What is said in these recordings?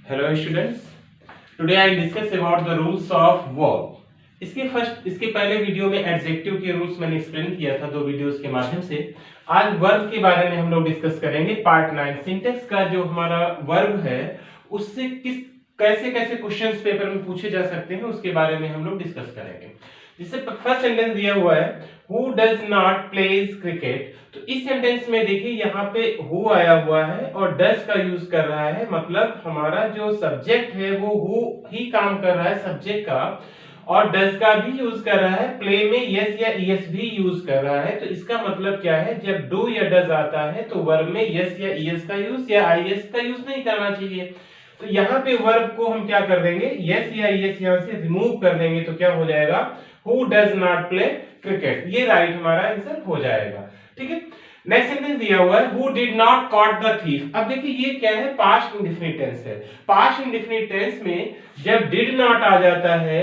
Hello students. Today I will discuss about the rules of verb. इसके पहले video में adjective के rules मैंने एक्सप्लेन किया था 2 वीडियोस के माध्यम से। आज वर्ब के बारे में हम लोग डिस्कस करेंगे। पार्ट 9 सिंटेक्स का जो हमारा वर्ब है उससे कैसे कैसे क्वेश्चंस पेपर में पूछे जा सकते हैं उसके बारे में हम लोग डिस्कस करेंगे। जिससे फर्स्ट सेंटेंस दिया हुआ है who does not pledge cricket. तो इस सेंटेंस में देखिए यहाँ पे हु आया हुआ है और डज का यूज कर रहा है, मतलब हमारा जो सब्जेक्ट है वो हु ही काम कर रहा है सब्जेक्ट का, और डज का भी यूज कर रहा है। प्ले में यस या ईएस भी यूज कर रहा है। तो इसका मतलब क्या है, जब डू या डज आता है तो वर्ब में यस या ईएस का यूज या आईएस का यूज नहीं करना चाहिए। तो यहाँ पे वर्ब को हम क्या कर देंगे, यस या ईएस यहाँ से रिमूव कर देंगे। तो क्या हो जाएगा, who does not play cricket. ये राइट हमारा आंसर हो जाएगा। ठीक है, नेक्स्ट सेंटेंस दिया हुआ है who did not caught the thief. अब देखिए ये क्या है, पास्ट इंडेफिनिट टेंस है। पास्ट इंडेफिनिट टेंस में जब डिड नॉट आ जाता है,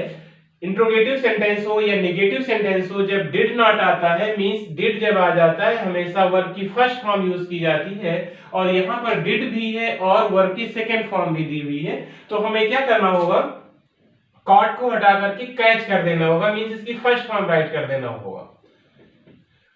इंट्रोगेटिव सेंटेंस हो या नेगेटिव सेंटेंस हो, जब डिड नॉट आता है मींस डिड जब आ जाता है हमेशा वर्ब की फर्स्ट फॉर्म यूज की जाती है, और यहाँ पर डिड भी है और वर्ब की सेकंड फॉर्म भी दी हुई है। तो हमें क्या करना होगा, कॉट को हटा करके कैच कर देना होगा, मींस इसकी फर्स्ट फॉर्म राइट कर देना होगा।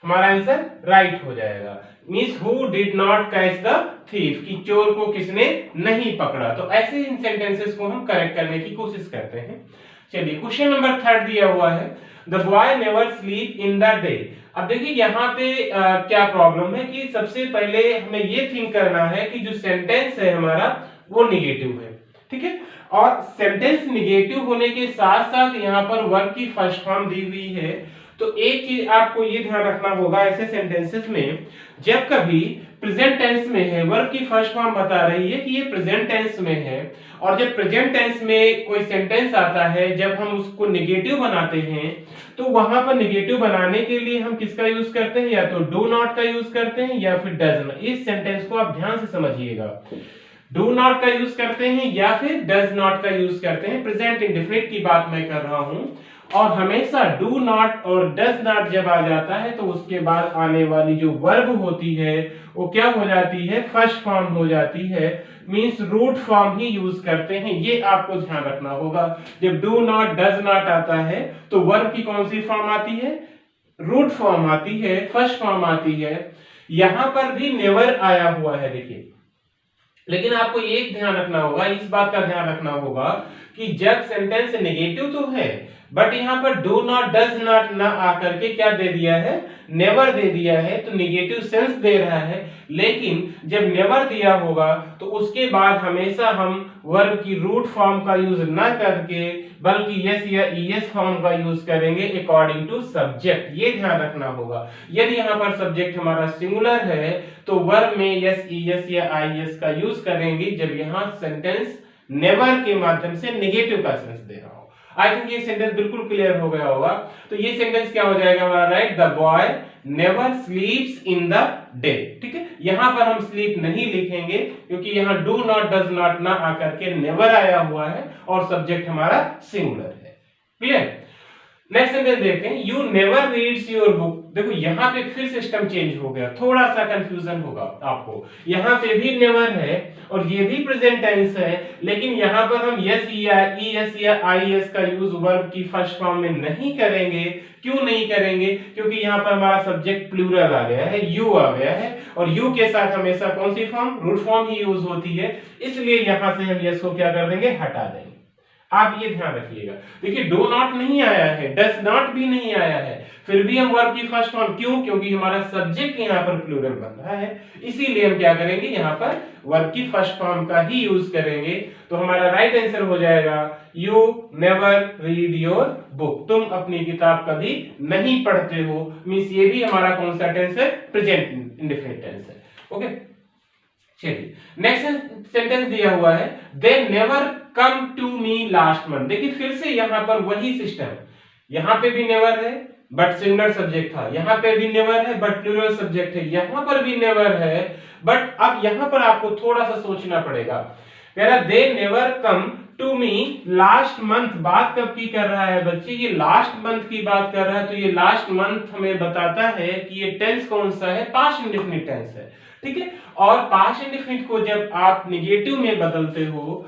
हमारा आंसर राइट हो जाएगा। Means who did not catch the thief, कि चोर को किसने नहीं पकड़ा। तो ऐसे इन सेंटेंसेस को हम करेक्ट करने की कोशिश करते हैं। चलिए क्वेश्चन नंबर 3 दिया हुआ है the boy never sleep in the day. अब देखिए यहाँ पे क्या प्रॉब्लम है कि सबसे पहले हमें ये थिंक करना है कि जो सेंटेंस है हमारा वो निगेटिव है। ठीक है, और सेंटेंस निगेटिव होने के साथ साथ यहाँ पर वर्ब की फर्स्ट फॉर्म दी हुई है। तो एक चीज आपको ये ध्यान रखना होगा, ऐसे सेंटेंसेस में जब कभी प्रेजेंट टेंस में है, वर्ब की फर्स्ट फॉर्म बता रही है कि ये प्रेजेंट टेंस में है, और जब प्रेजेंट टेंस में कोई सेंटेंस आता है जब हम उसको नेगेटिव बनाते हैं तो वहां पर नेगेटिव बनाने के लिए हम किसका यूज करते हैं, या तो डू नॉट का यूज करते हैं या फिर डज नॉट। इस सेंटेंस को आप ध्यान से समझिएगा, डू नॉट का यूज करते हैं या फिर डज नॉट का यूज करते हैं। प्रेजेंट इंडेफिनिट की बात मैं कर रहा हूं, और हमेशा डू नॉट और डज नॉट जब आ जाता है तो उसके बाद आने वाली जो वर्ब होती है वो क्या हो जाती है, फर्स्ट फॉर्म हो जाती है, मींस रूट फॉर्म ही यूज करते हैं। ये आपको ध्यान रखना होगा। जब डू नॉट डज नॉट आता है तो वर्ब की कौन सी फॉर्म आती है, रूट फॉर्म आती है, फर्स्ट फॉर्म आती है। यहां पर भी नेवर आया हुआ है देखिए, लेकिन आपको एक ध्यान रखना होगा, इस बात का ध्यान रखना होगा कि जब सेंटेंस नेगेटिव तो है बट यहाँ पर डू नॉट डज नॉट ना आकर के क्या दे दिया है, नेवर दे दिया है, तो नेगेटिव सेंस दे रहा है। लेकिन जब नेवर दिया होगा तो उसके बाद हमेशा हम वर्ब की रूट फॉर्म का यूज ना करके बल्कि यस या ईएस फॉर्म का यूज करेंगे अकॉर्डिंग टू सब्जेक्ट। ये ध्यान रखना होगा। यदि यहाँ पर सब्जेक्ट हमारा सिंगुलर है तो वर्ब में यस ईएस या आईएस का यूज करेंगे जब यहाँ सेंटेंस नेवर के माध्यम से नेगेटिव का सेंस दे रहा हो। आई थिंक ये सेंटेंस बिल्कुल क्लियर हो गया होगा। तो ये सेंटेंस क्या हो जाएगा हमारा, right, the boy never स्लीप्स in the day. ठीक है, यहां पर हम स्लीप नहीं लिखेंगे क्योंकि यहां डू नॉट डज नॉट ना आकर के नेवर आया हुआ है और सब्जेक्ट हमारा सिंगुलर है। क्लियर। नेक्स्ट सेंटेंस देखते हैं, you never reads your book. देखो यहाँ पे फिर सिस्टम चेंज हो गया, थोड़ा सा कंफ्यूजन होगा आपको। यहाँ पे भी नेवर है और ये भी प्रेजेंट टेंस है, लेकिन यहाँ पर हम यस या ईएस या आईएस का यूज वर्ब की फर्स्ट फॉर्म में नहीं करेंगे। क्यों नहीं करेंगे, क्योंकि यहाँ पर हमारा सब्जेक्ट प्लूरल आ गया है, यू आ गया है, और यू के साथ हमेशा कौन सी फॉर्म, रूट फॉर्म ही यूज होती है। इसलिए यहाँ से हम यस को क्या कर देंगे, हटा देंगे। आप ये ध्यान रखिएगा। देखिए डू नॉट नहीं आया है, डज नॉट भी नहीं आया है, फिर भी हम वर्ब की फर्स्ट फॉर्म, क्यों, क्योंकि हमारा सब्जेक्ट यहाँ पर प्लूरल बन रहा है, इसीलिए हम क्या करेंगे, यहाँ पर वर्ब की फर्स्ट फॉर्म का ही यूज करेंगे। तो हमारा राइट आंसर हो जाएगा you never read your book. तुम अपनी किताब कभी नहीं पढ़ते हो, मींस ये भी हमारा कौन सा टेंस है, प्रेजेंट इंडेफिनिट टेंस है। ओके, चलिए नेक्स्ट सेंटेंस दिया हुआ है they never come to me last month. देखिए फिर से यहाँ पर वही सिस्टम, यहाँ पे भी नेवर है बट सिंगुलर सब्जेक्ट था, यहाँ पे भी नेवर है बट प्लूरल सब्जेक्ट है, यहाँ पर भी नेवर है बट अब यहाँ पर आपको थोड़ा सा सोचना पड़ेगा। कह रहा they never come to me last month. बात कब की कर रहा है बच्चे, ये लास्ट मंथ की बात कर रहा है। तो ये लास्ट मंथ हमें बताता है कि ये टेंस कौन सा है, पास्ट इंडेफिनिट टेंस है। ठीक है, और पास्ट इंडेफिनिट को जब आप नेगेटिव में बदलते हो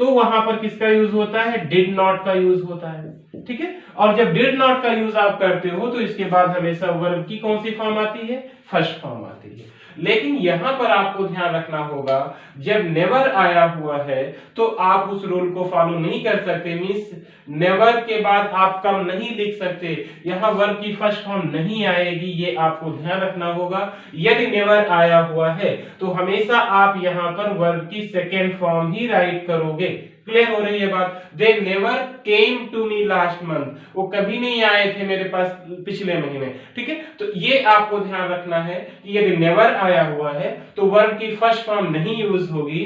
तो वहां पर किसका यूज होता है, डिड नॉट का यूज होता है। ठीक है, और जब डिड नॉट का यूज आप करते हो तो इसके बाद हमेशा वर्ब की कौन सी फॉर्म आती है, फर्स्ट फॉर्म आती है। लेकिन यहां पर आपको ध्यान रखना होगा, जब नेवर आया हुआ है तो आप उस रूल को फॉलो नहीं कर सकते। मींस नेवर के बाद आप कम नहीं लिख सकते, यहां वर्ब की फर्स्ट फॉर्म नहीं आएगी, ये आपको ध्यान रखना होगा। यदि नेवर आया हुआ है तो हमेशा आप यहां पर वर्ब की सेकेंड फॉर्म ही राइट करोगे। क्लियर हो रही है बात। They never came to me last month, वो कभी नहीं आए थे मेरे पास पिछले महीने। ठीक है, तो ये आपको ध्यान रखना है कि यदि नेवर आया हुआ है तो वर्ब की फर्स्ट फॉर्म नहीं यूज होगी,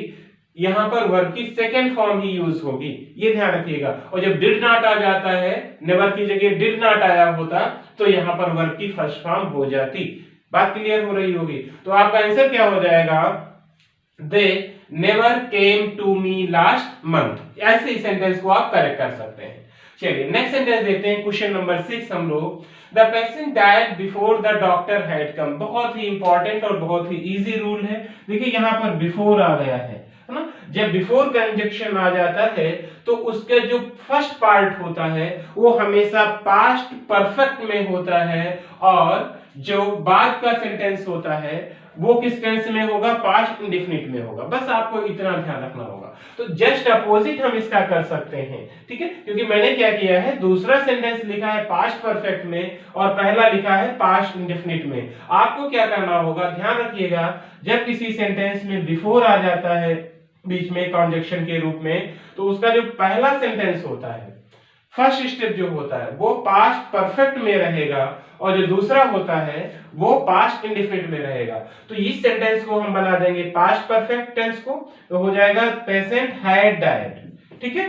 यहां पर वर्ब की सेकेंड फॉर्म ही यूज होगी, ये ध्यान रखिएगा। और जब डिड नॉट आ जाता है, नेवर की जगह डिड नॉट आया होता तो यहां पर वर्ब की फर्स्ट फॉर्म हो जाती। बात क्लियर हो रही होगी। तो आपका आंसर क्या हो जाएगा, they never came to me last month. ऐसे ही सेंटेंस को आप करेक्ट कर सकते हैं। चलिए नेक्स्ट सेंटेंस देखते हैं, क्वेश्चन नंबर 6 हम लोग। The patient died before the doctor had come. बहुत ही इंपॉर्टेंट और बहुत ही इजी रूल है। देखिए यहाँ पर बिफोर आ गया है ना। जब बिफोर कंजक्शन आ जाता है तो उसका जो फर्स्ट पार्ट होता है वो हमेशा पास्ट परफेक्ट में होता है, और जो बाद का सेंटेंस होता है वो किस टेंस में होगा, पास्ट इंडेफिनिट में होगा। बस आपको इतना ध्यान रखना होगा। तो जस्ट अपोजिट हम इसका कर सकते हैं। ठीक है, क्योंकि मैंने क्या किया है, दूसरा सेंटेंस लिखा है पास्ट परफेक्ट में और पहला लिखा है पास्ट इंडेफिनिट में। आपको क्या करना होगा, ध्यान रखिएगा, जब किसी सेंटेंस में बिफोर आ जाता है बीच में कंजक्शन के रूप में, तो उसका जो पहला सेंटेंस होता है, फर्स्ट स्टेप जो होता है वो पास्ट परफेक्ट में रहेगा, और जो दूसरा होता है वो पास्ट इंडेफिनिट में रहेगा। तो इस सेंटेंस को हम बना देंगे पास्ट परफेक्ट टेंस को, तो हो जाएगा पेशेंट हैड डाइड। ठीक है,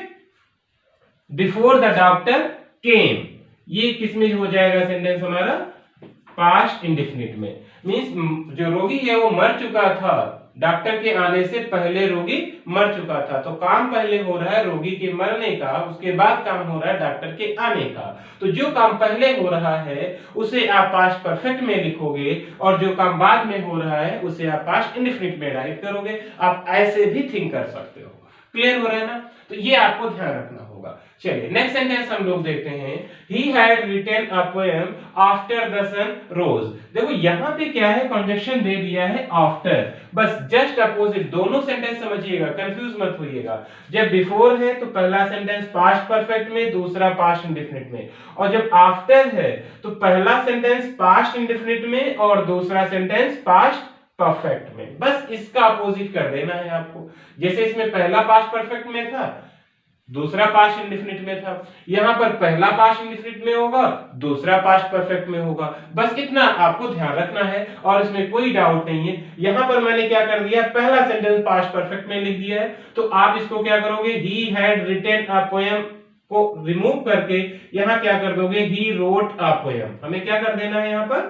बिफोर द डॉक्टर केम, ये किसमें हो जाएगा सेंटेंस हमारा, पास्ट इंडेफिनिट में। मींस जो रोगी है वो मर चुका था, डॉक्टर के आने से पहले रोगी मर चुका था। तो काम पहले हो रहा है रोगी के मरने का, उसके बाद काम हो रहा है डॉक्टर के आने का। तो जो काम पहले हो रहा है उसे आप पास्ट परफेक्ट में लिखोगे, और जो काम बाद में हो रहा है उसे आप पास्ट इंडेफिनिट में राइट करोगे। आप ऐसे भी थिंक कर सकते हो। क्लियर हो रहा है ना। तो ये आपको ध्यान रखना होगा। चलिए नेक्स्ट सेंटेंस हम लोग देखते हैं। He had written a poem after the sun rose। देखो यहाँ पे क्या है, कंजक्शन दे दिया है आफ्टर, बस जस्ट अपोजिट। दोनों सेंटेंस समझिएगा, कंफ्यूज मत होइएगा। जब बिफोर है तो पहला सेंटेंस पास्ट परफेक्ट में, दूसरा पास्ट इंडेफिनिट में, और जब आफ्टर है तो पहला सेंटेंस पास्ट इंडेफिनिट में और दूसरा सेंटेंस पास्ट परफेक्ट में। बस इसका अपोजिट कर देना है आपको। जैसे इसमें पहला पास्ट परफेक्ट में था, दूसरा पास्ट इंडेफिनिट में था, यहां पर पहला पास्ट इंडेफिनिट में होगा, दूसरा पास्ट परफेक्ट में होगा। बस इतना आपको ध्यान रखना है और इसमें कोई डाउट नहीं है। यहां पर मैंने क्या कर दिया, पहला सेंटेंस पास्ट परफेक्ट में लिख दिया है, तो आप इसको क्या करोगे, he had written a poem को रिमूव करके यहां क्या कर दोगे, ही रोट अ पोएम। हमें क्या कर देना है यहां पर,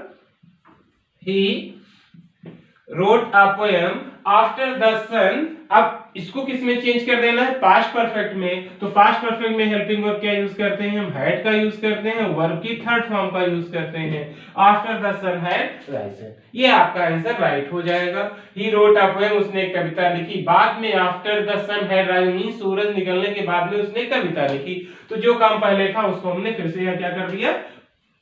he wrote a poem after the sun. अब इसको किस में चेंज कर देना है, पास्ट परफेक्ट में। तो पास्ट परफेक्ट में हेल्पिंग वर्ब क्या यूज करते हैं हम, हैड का यूज करते हैं, वर्ब की थर्ड फॉर्म का यूज करते हैं, after the sun had risen. ये आपका आंसर राइट हो जाएगा। ही रोट अ पोएम, उसने एक कविता लिखी, बाद में after the sun had risen, सूरज निकलने के बाद में उसने कविता लिखी। तो जो काम पहले था उसको हमने फिर से क्या कर दिया,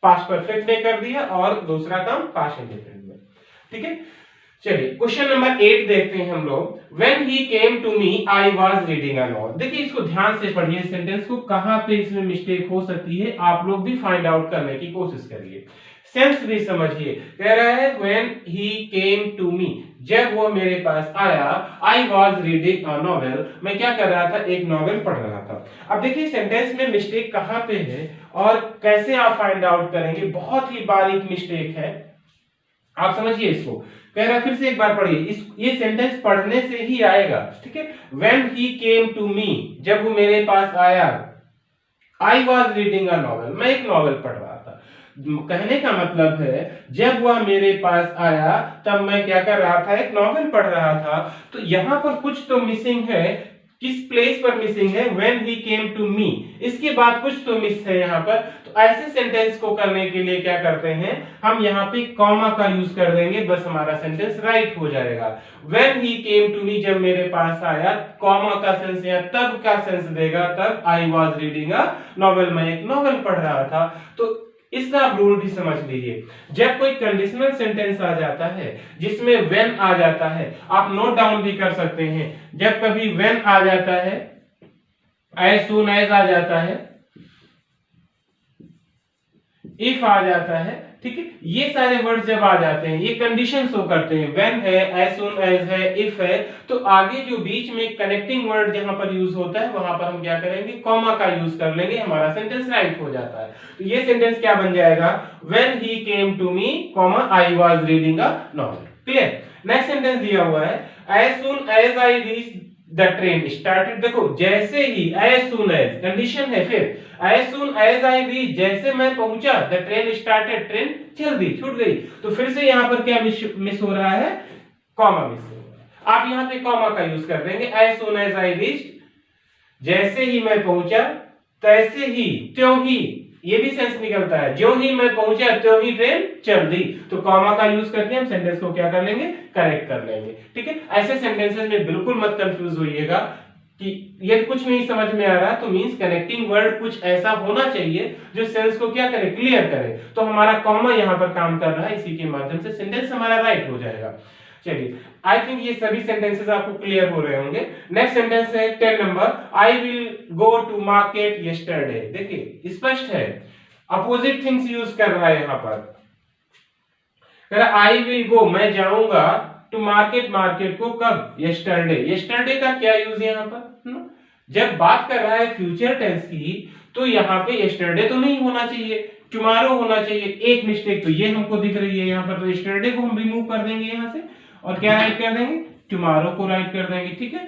पास्ट परफेक्ट में कर दिया, और दूसरा काम पास्ट इंडेफिनिट में। ठीक है, चलिए क्वेश्चन नंबर 8 देखते हैं हम लोग। When he came to me, I was reading a novel। देखिए इसको ध्यान से पढ़िए, सेंटेंस को कहां पे इसमें मिस्टेक हो सकती है आप लोग भी फाइंड आउट करने की कोशिश करिए, सेंस भी समझिए। कह रहा है when he came to me, जब वो मेरे पास आया, I was reading a novel, मैं क्या कर रहा था, एक नॉवेल पढ़ रहा था। अब देखिए सेंटेंस में मिस्टेक कहां पे है और कैसे आप फाइंड आउट करेंगे, बहुत ही बारीक मिस्टेक है, आप समझिए इसको। कह रहा है, फिर से एक बार पढ़िए, ये सेंटेंस पढ़ने से ही आएगा। ठीक है, when he came to me, जब वो मेरे पास आया, I was reading a novel, मैं एक नॉवेल पढ़ रहा था। कहने का मतलब है जब वह मेरे पास आया तब मैं क्या कर रहा था, एक नॉवेल पढ़ रहा था। तो यहां पर कुछ तो मिसिंग है, किस प्लेस पर मिसिंग है, व्हेन ही केम टू मी, इसके बाद कुछ तो मिस है यहाँ पर। तो ऐसे सेंटेंस को करने के लिए क्या करते हैं, हम यहाँ पे कॉमा का यूज कर देंगे, बस हमारा सेंटेंस राइट हो जाएगा। व्हेन ही केम टू मी, जब मेरे पास आया, कॉमा का सेंस या तब का सेंस देगा, तब आई वाज रीडिंग अ नॉवेल, मैं एक नॉवेल पढ़ रहा था। तो इसका आप रूल भी समझ लीजिए, जब कोई कंडीशनल सेंटेंस आ जाता है जिसमें व्हेन आ जाता है, आप नोट डाउन भी कर सकते हैं, जब कभी व्हेन आ जाता है, एज सून एज आ जाता है, इफ आ जाता है, ठीक है, ये सारे वर्ड जब आ जाते हैं ये कंडीशन शो करते हैं, व्हेन है, एज सून एज है, इफ है, तो आगे जो बीच में कनेक्टिंग वर्ड जहां पर यूज होता है वहां पर हम क्या करेंगे, कॉमा का यूज कर लेंगे, हमारा सेंटेंस राइट हो जाता है। तो ये सेंटेंस क्या बन जाएगा, when he came to me, comma I was reading a novel. Clear. Next sentence दिया हुआ है, as soon as I reach the train started, देखो जैसे ही, एज सून एज कंडीशन है, फिर as soon as I reach, जैसे मैं पहुंचा, द ट्रेन स्टार्टेड, ट्रेन चल दी, छूट गई। तो फिर से यहां पर क्या मिस हो रहा है, कॉमा मिस हो रहा है। आप यहां पे कॉमा का यूज कर देंगे, as soon as I reach, जैसे ही मैं पहुंचा, तैसे ही, त्यों ही, ये भी सेंस निकलता है, जो ही मैं पहुंचा त्यों ही ट्रेन चल दी। तो कॉमा का यूज करके हम सेंटेंस को क्या कर लेंगे, करेक्ट कर लेंगे। ठीक है, ऐसे सेंटेंसेस में बिल्कुल मत कंफ्यूज होइएगा कि ये कुछ नहीं समझ में आ रहा, तो मींस कनेक्टिंग वर्ड कुछ ऐसा होना चाहिए जो सेंस को क्या करे, क्लियर करे। तो हमारा कॉमा यहां पर काम कर रहा है, इसी के माध्यम से सेंटेंस हमारा राइट हो जाएगा। चलिए, आई थिंक ये सभी सेंटेंसेस आपको क्लियर हो रहे होंगे। नेक्स्ट सेंटेंस है 10 number, I will go to market yesterday. देखिए स्पष्ट है, अपोजिट थिंग्स यूज कर रहा है यहां पर, कह रहा आई विल गो, मैं जाऊंगा, टू मार्केट, मार्केट को कब, यस्टरडे। यस्टरडे का क्या यूज है यहां पर, जब बात कर रहा है फ्यूचर टेंस की, तो यहां पे यस्टरडे तो नहीं होना चाहिए, टुमारो होना चाहिए। एक मिस्टेक तो ये हमको दिख रही है यहां पर, तो यस्टरडे को हम रिमूव कर देंगे यहां से, और क्या राइट कर देंगे, टुमारो को राइट कर देंगे। ठीक है,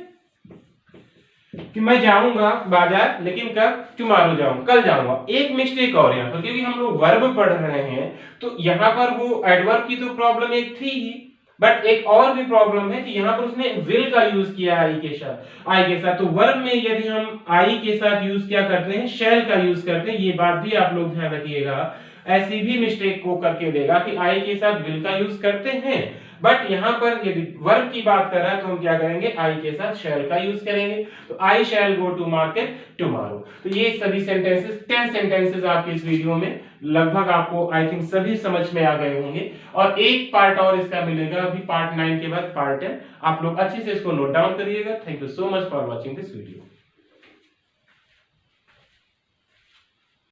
कि मैं जाऊंगा बाजार, लेकिन कब, टुमारो जाऊंगा, कल जाऊंगा। एक मिस्टेक और यहाँ पर, क्योंकि हम लोग वर्ब पढ़ रहे हैं, तो यहाँ पर वो एडवर्ब की तो प्रॉब्लम एक थी ही, बट एक और भी प्रॉब्लम है कि यहाँ पर उसने विल का यूज किया आई के साथ। तो वर्ब में यदि हम आई के साथ यूज क्या करते हैं, शैल का यूज करते हैं, ये बात भी आप लोग ध्यान रखिएगा। ऐसी भी मिस्टेक को करके देगा कि आई के साथ विल का यूज करते हैं, बट यहां पर यदि वर्ब की बात कर रहा है तो हम क्या करेंगे, आई के साथ शैल का यूज करेंगे। तो आई शैल गो टू मार्केट टुमारो। तो ये सभी सेंटेंसेस, 10 सेंटेंसेस आपके इस वीडियो में लगभग आपको आई थिंक सभी समझ में आ गए होंगे, और एक पार्ट और इसका मिलेगा अभी पार्ट 9 के बाद पार्ट 10। आप लोग अच्छे से इसको नोट डाउन करिएगा। Thank you so much for watching this video.